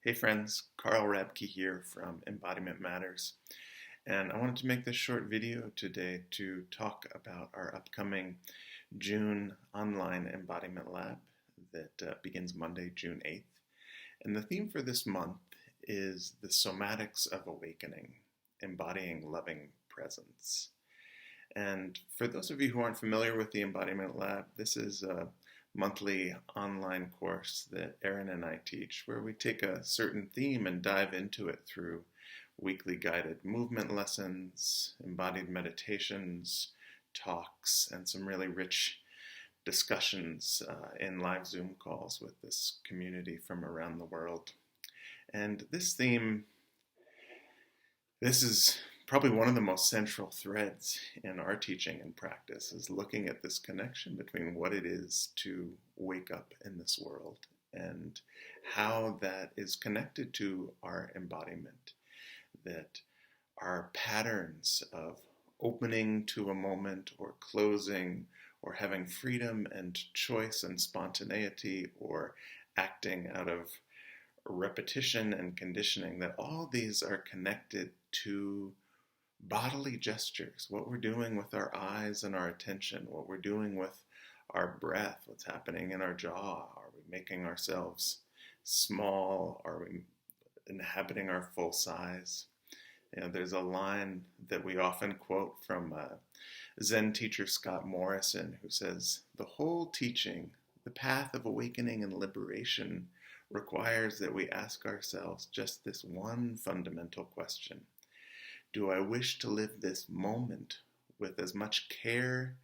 Hey friends, Carl Rabke here from Embodiment Matters, and I wanted to make this short video today to talk about our upcoming June online embodiment lab that begins Monday, June 8th. And the theme for this month is the Somatics of Awakening, Embodying Loving Presence. And for those of you who aren't familiar with the Embodiment Lab, this is a monthly online course that Erin and I teach where we take a certain theme and dive into it through weekly guided movement lessons, embodied meditations, talks, and some really rich discussions in live Zoom calls with this community from around the world. And this theme, this is probably one of the most central threads in our teaching and practice, is looking at this connection between what it is to wake up in this world and how that is connected to our embodiment, that our patterns of opening to a moment or closing or having freedom and choice and spontaneity or acting out of repetition and conditioning, that all these are connected to bodily gestures, what we're doing with our eyes and our attention, what we're doing with our breath, what's happening in our jaw. Are we making ourselves small? Are we inhabiting our full size? There's a line that we often quote from Zen teacher Scott Morrison, who says, "The whole teaching, the path of awakening and liberation, requires that we ask ourselves just this one fundamental question. Do I wish to live this moment with as much care,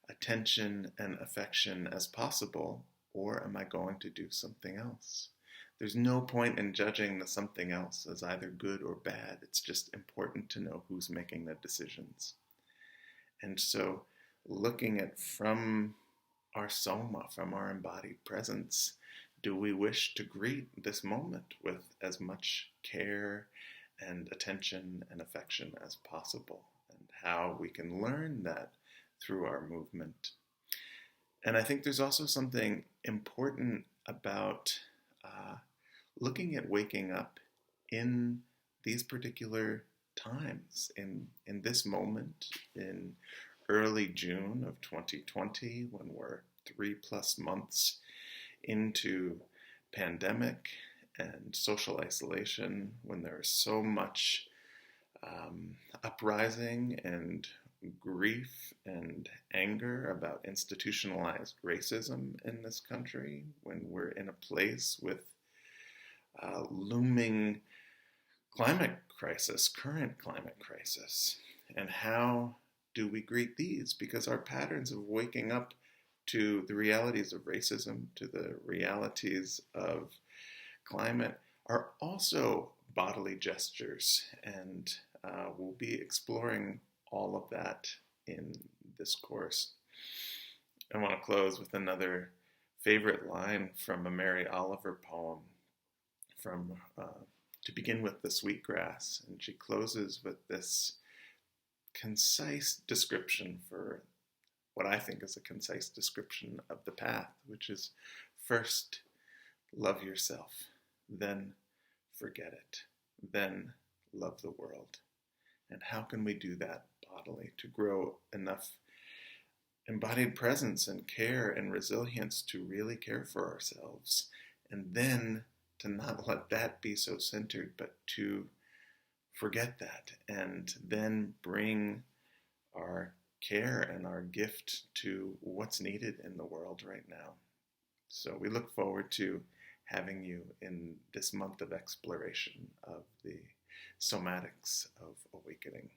attention, and affection as possible, or am I going to do something else?" There's no point in judging the something else as either good or bad. It's just important to know who's making the decisions. And so looking at from our soma, from our embodied presence, do we wish to greet this moment with as much care and attention and affection as possible, and how we can learn that through our movement. And I think there's also something important about looking at waking up in these particular times, in this moment, in early June of 2020, when we're 3+ months into pandemic and social isolation, when there is so much uprising and grief and anger about institutionalized racism in this country, when we're in a place with looming climate crisis, current climate crisis. And how do we greet these? Because our patterns of waking up to the realities of racism, to the realities of climate, are also bodily gestures, and we'll be exploring all of that in this course. I want to close with another favorite line from a Mary Oliver poem from To Begin With the Sweetgrass, and she closes with this concise description, for what I think is a concise description of the path, which is: first, love yourself, then forget it, then love the world. And how can we do that bodily to grow enough embodied presence and care and resilience to really care for ourselves, and then to not let that be so centered, but to forget that, and then bring our care and our gift to what's needed in the world right now. So we look forward to having you in this month of exploration of the somatics of awakening.